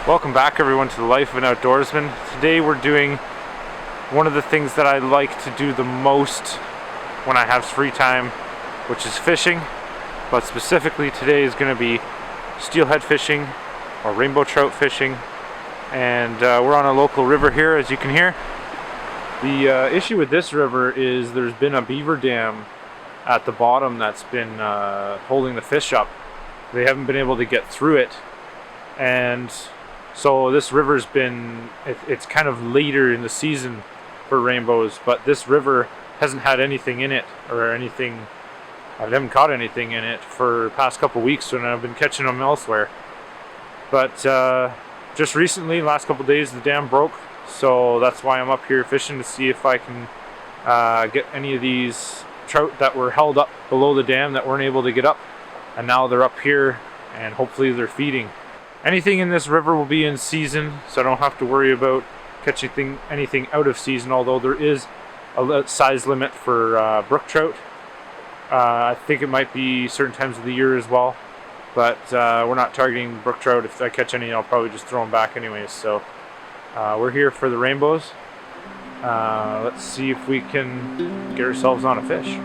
Welcome back everyone to the Life of an Outdoorsman. Today we're doing one of the things that I like to do the most when I have free time, which is fishing. But specifically today is going to be steelhead fishing or rainbow trout fishing. And we're on a local river here, as you can hear. The issue with this river is there's been a beaver dam at the bottom that's been holding the fish up. They haven't been able to get through it, and so this river's been, it's kind of later in the season for rainbows, but this river hasn't had anything in it or anything. I haven't caught anything in it for the past couple weeks, and I've been catching them elsewhere. But just recently, last couple days, the dam broke, so that's why I'm up here fishing to see if I can get any of these trout that were held up below the dam that weren't able to get up, and now they're up here and hopefully they're feeding. Anything in this river will be in season, so I don't have to worry about catching anything out of season, although there is a size limit for brook trout. I think it might be certain times of the year as well, but we're not targeting brook trout. If I catch any, I'll probably just throw them back anyways. So we're here for the rainbows. Let's see if we can get ourselves on a fish.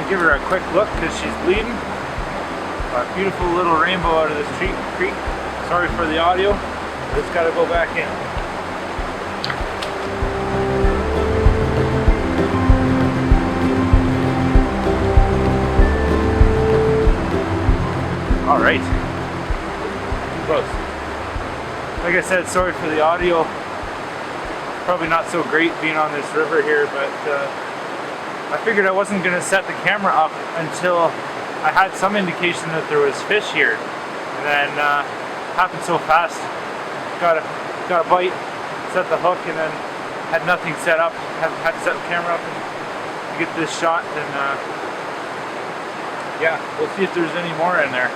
Give her a quick look because she's bleeding. A beautiful little rainbow out of this creek. Sorry for the audio, but it's got to go back in. All right. Close. Like I said, sorry for the audio. Probably not so great being on this river here, but I figured I wasn't going to set the camera up until I had some indication that there was fish here, and then it happened so fast. Got a bite, set the hook, and then had nothing set up. Had to set the camera up to get this shot, and yeah, we'll see if there's any more in there.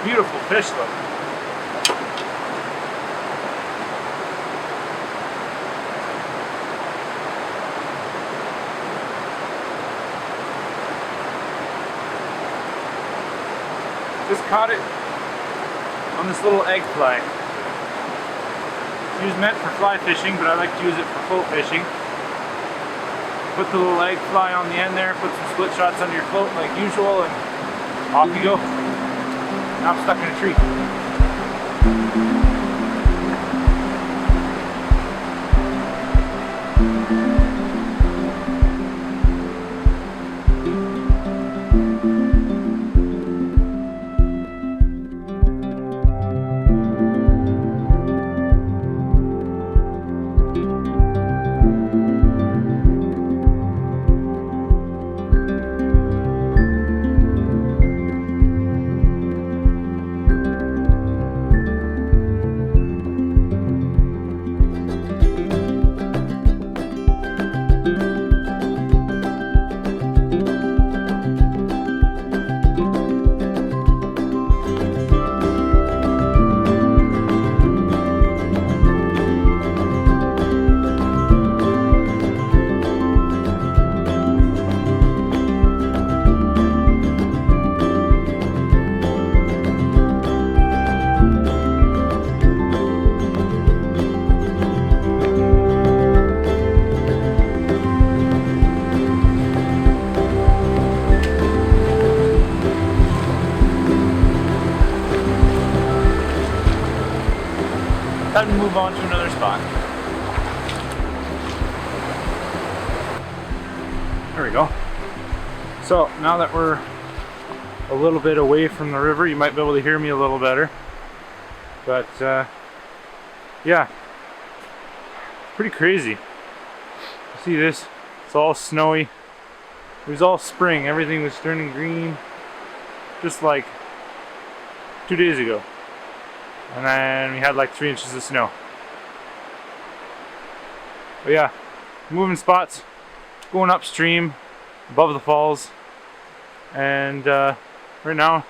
Beautiful fish though. Just caught it on this little egg fly. It was meant for fly fishing, but I like to use it for float fishing. Put the little egg fly on the end there, put some split shots under your float like usual, and off you go. Now I'm stuck in a tree. time to move on to another spot. There we go. So now that we're a little bit away from the river, you might be able to hear me a little better. But yeah, pretty crazy. You see this? It's all snowy. It was all spring. Everything was turning green just like 2 days ago. And then we had like 3 inches of snow. But yeah, moving spots, going upstream, above the falls. And right now,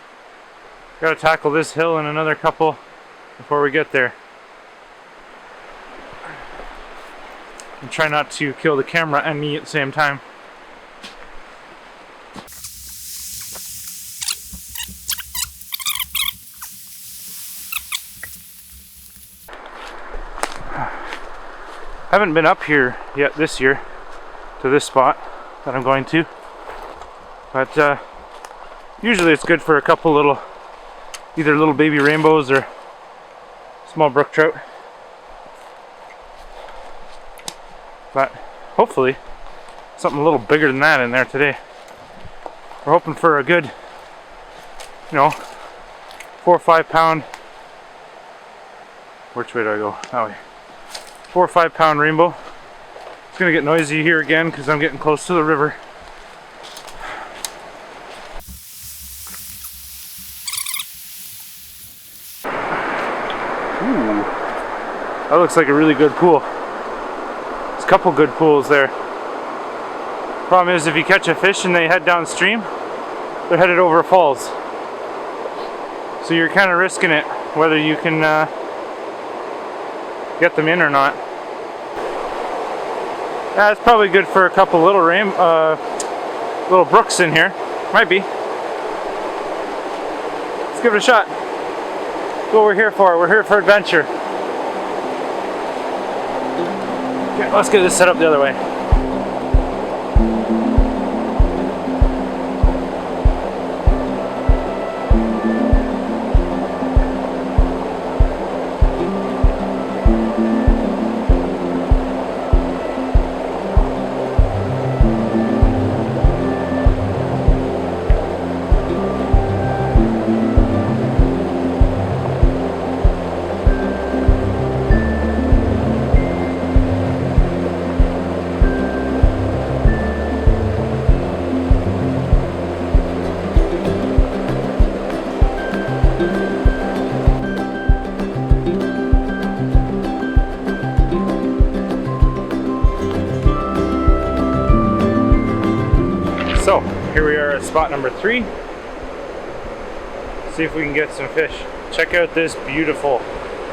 gotta tackle this hill and another couple before we get there. And try not to kill the camera and me at the same time. Haven't been up here yet this year to this spot that I'm going to, but usually it's good for a couple little, either little baby rainbows or small brook trout. But hopefully something a little bigger than that in there today. We're hoping for a good, 4 or 5 pound. Which way do I go? That way. 4 or 5 pound rainbow. It's gonna get noisy here again because I'm getting close to the river. Ooh, that looks like a really good pool. There's a couple good pools there. Problem is, if you catch a fish and they head downstream, they're headed over falls. So you're kind of risking it, whether you can get them in or not. That's probably good for a couple little little brooks in here. Might be. Let's give it a shot. That's what we're here for. We're here for adventure. Okay, let's get this set up the other way. So here we are at spot number 3. See if we can get some fish. Check out this beautiful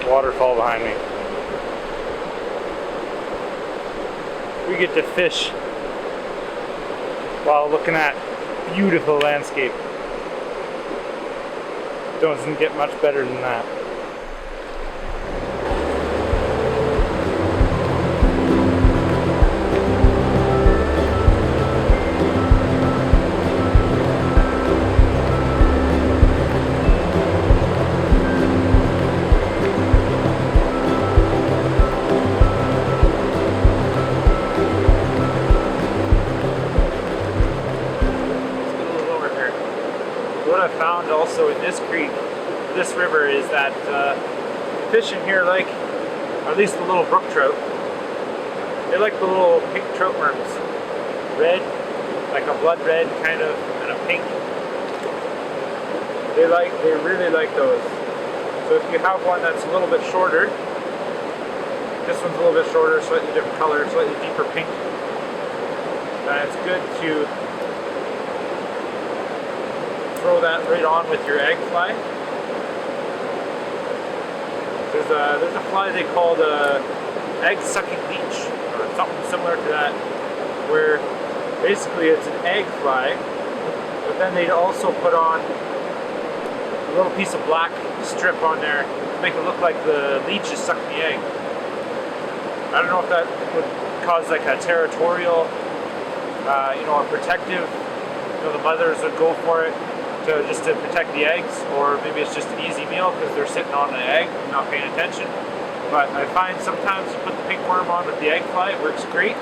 waterfall behind me. We get to fish while looking at beautiful landscape. Doesn't get much better than that. What I found also in this creek, this river, is that fish in here like, or at least the little brook trout, they like the little pink trout worms. Red, like a blood red kind of, and a pink. They really like those. So if you have one that's a little bit shorter, this one's a little bit shorter, slightly different color, slightly deeper pink, then it's good to throw that right on with your egg fly. There's a fly they call the egg sucking leech, or something similar to that, where basically it's an egg fly, but then they'd also put on a little piece of black strip on there to make it look like the leech is sucking the egg. I don't know if that would cause like a territorial, a protective, the mothers would go for it just to protect the eggs, or maybe it's just an easy meal because they're sitting on an egg and not paying attention. but I find sometimes you put the pink worm on with the egg fly, it works great.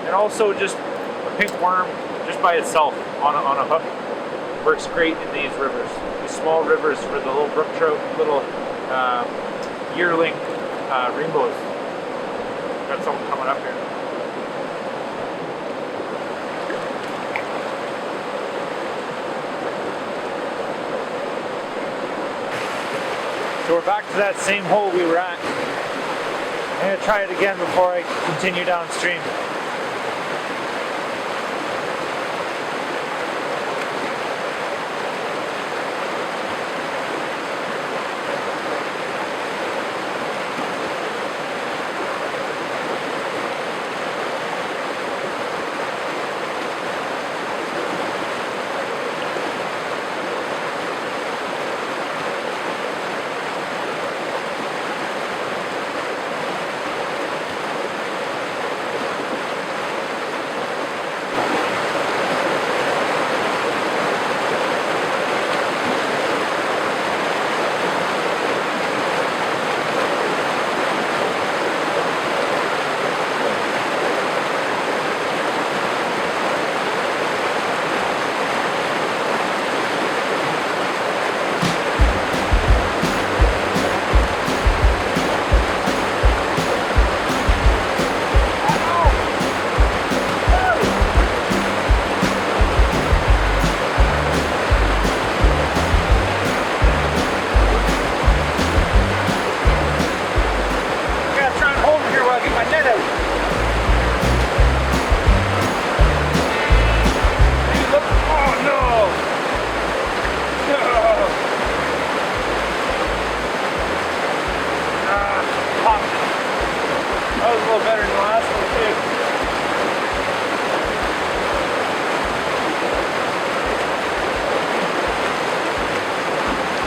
And also just a pink worm just by itself on a hook works great in these rivers. These small rivers for the little brook trout, little yearling rainbows. Got someone coming up here. So we're back to that same hole we were at. I'm going to try it again before I continue downstream.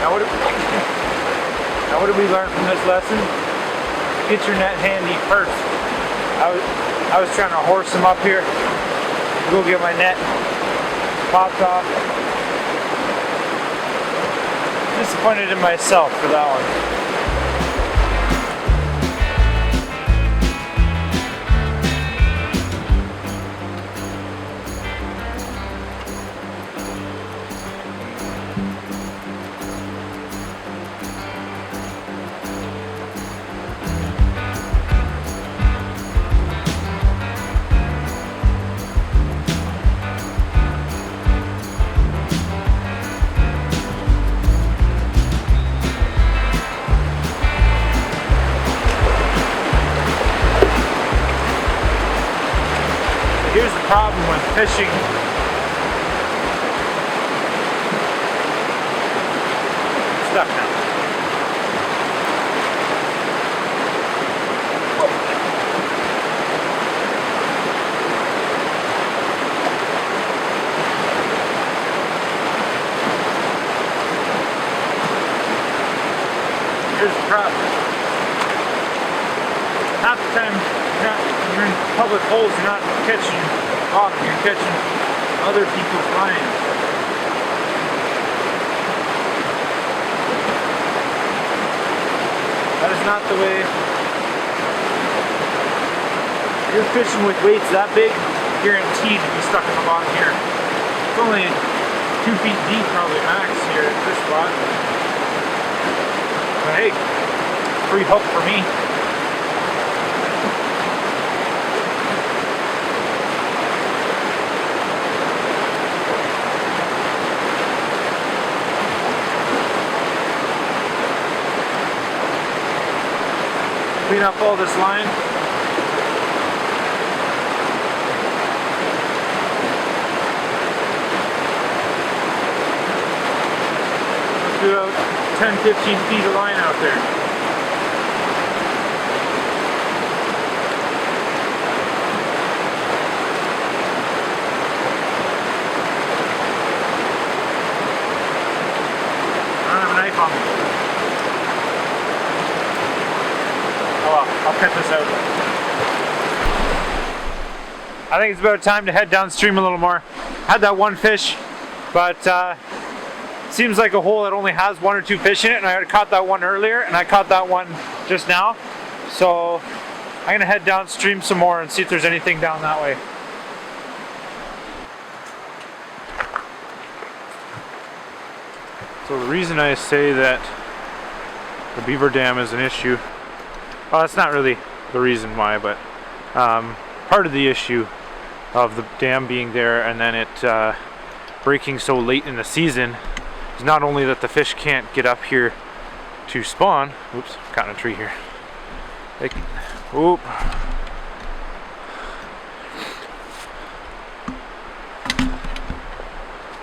Now what did we learn from this lesson? Get your net handy first. I was trying to horse him up here, go get my net, popped off. Disappointed in myself for that one. Here's the problem with fishing. Stuck now. Here's the problem. Half the time you're in public holes, you're not catching bottom, you're catching other people's lines. That is not the way. If you're fishing with weights that big, guaranteed to be stuck in the bottom here. It's only 2 feet deep probably max here at this spot. But hey, free hook for me. Clean up all this line. Let's do about 10-15 feet of line out there. I don't have a knife on me. I'll cut this out. I think it's about time to head downstream a little more. Had that one fish, but seems like a hole that only has 1 or 2 fish in it, and I had caught that one earlier, and I caught that one just now. So I'm gonna head downstream some more and see if there's anything down that way. So the reason I say that the beaver dam is an issue, well, that's not really the reason why, but part of the issue of the dam being there and then it breaking so late in the season is not only that the fish can't get up here to spawn. Oops, caught in a tree here. Oop.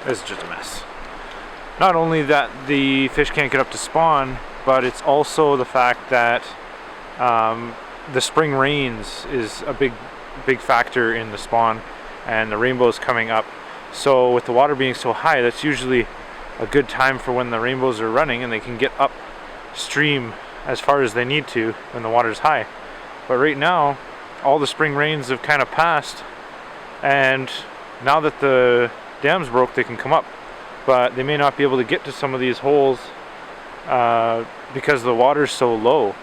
This is just a mess. Not only that the fish can't get up to spawn, but it's also the fact that the spring rains is a big factor in the spawn and the rainbows coming up. So with the water being so high, that's usually a good time for when the rainbows are running and they can get upstream as far as they need to when the water's high. But right now, all the spring rains have kind of passed, and now that the dam's broke, they can come up. But they may not be able to get to some of these holes because the water's so low.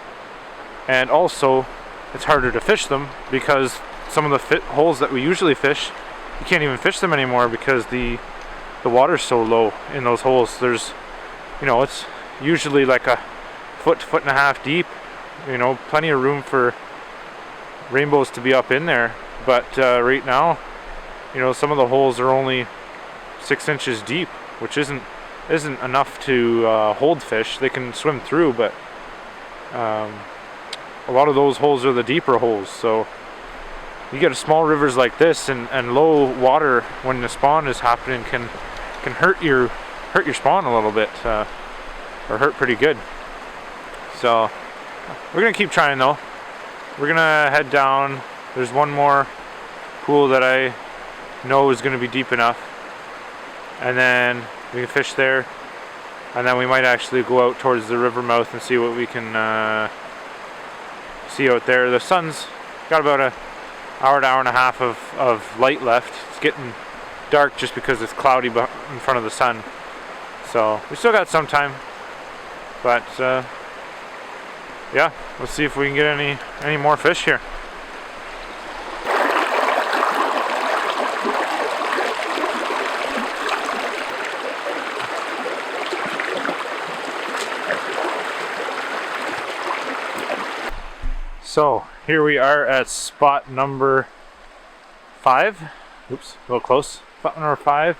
And also, it's harder to fish them because some of the holes that we usually fish, you can't even fish them anymore because the water's so low in those holes. There's, you know, it's usually like a foot and a half deep. You know, plenty of room for rainbows to be up in there. But right now, you know, some of the holes are only 6 inches deep, which isn't enough to hold fish. They can swim through, but a lot of those holes are the deeper holes. So you get small rivers like this and low water when the spawn is happening can hurt your spawn a little bit, or hurt pretty good. So we're gonna keep trying though. We're gonna head down. There's one more pool that I know is gonna be deep enough, and then we can fish there, and then we might actually go out towards the river mouth and see what we can see out there. The sun's got about an hour and a half of light left. It's getting dark just because it's cloudy in front of the sun, so we still got some time. But yeah, let's see if we can get any more fish here. So here we are at spot number 5. Oops, a little close. Spot number 5,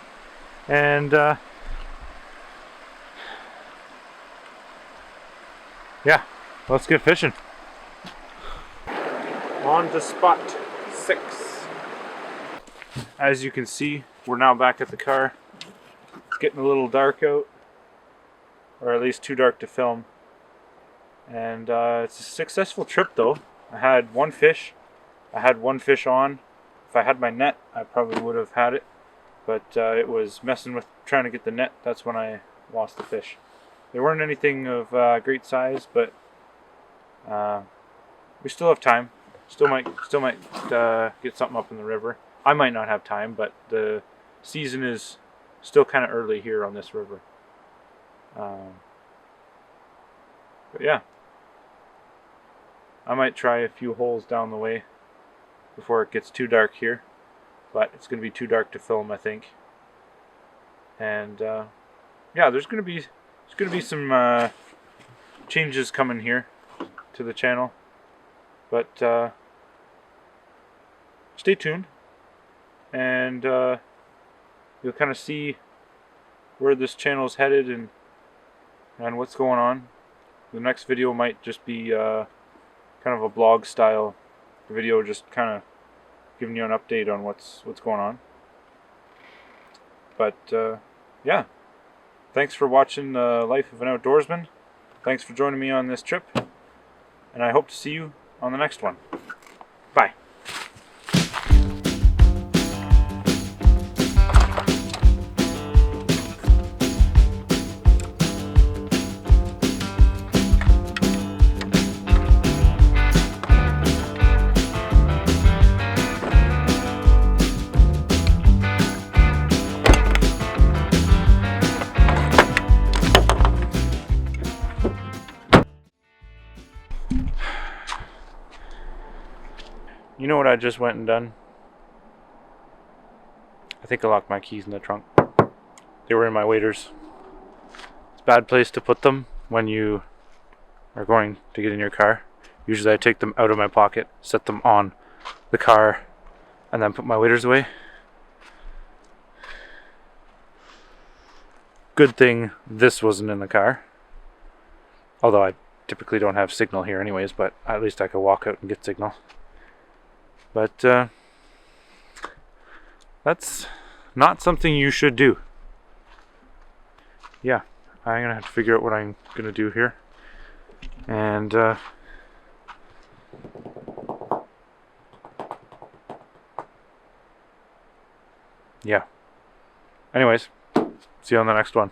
and yeah, let's get fishing. On to spot 6. As you can see, we're now back at the car. It's getting a little dark out, or at least too dark to film. And it's a successful trip though. I had one fish. I had one fish on. If I had my net, I probably would have had it. But it was messing with trying to get the net. That's when I lost the fish. They weren't anything of great size, but we still have time. Still might get something up in the river. I might not have time, but the season is still kind of early here on this river. But yeah, I might try a few holes down the way before it gets too dark here, but it's going to be too dark to film, I think. And yeah, there's going to be some changes coming here to the channel, but stay tuned, and you'll kind of see where this channel is headed and what's going on. The next video might just be kind of a blog style video, just kind of giving you an update on what's going on. But yeah, thanks for watching the Life of an Outdoorsman. Thanks for joining me on this trip, and I hope to see you on the next one. Bye. You know what I just went and done? I think I locked my keys in the trunk. They were in my waders. It's a bad place to put them when you are going to get in your car. Usually I take them out of my pocket, set them on the car, and then put my waders away. Good thing this wasn't in the car. Although I typically don't have signal here anyways, but at least I could walk out and get signal. But that's not something you should do. Yeah, I'm gonna have to figure out what I'm gonna do here. And yeah. Anyways, see you on the next one.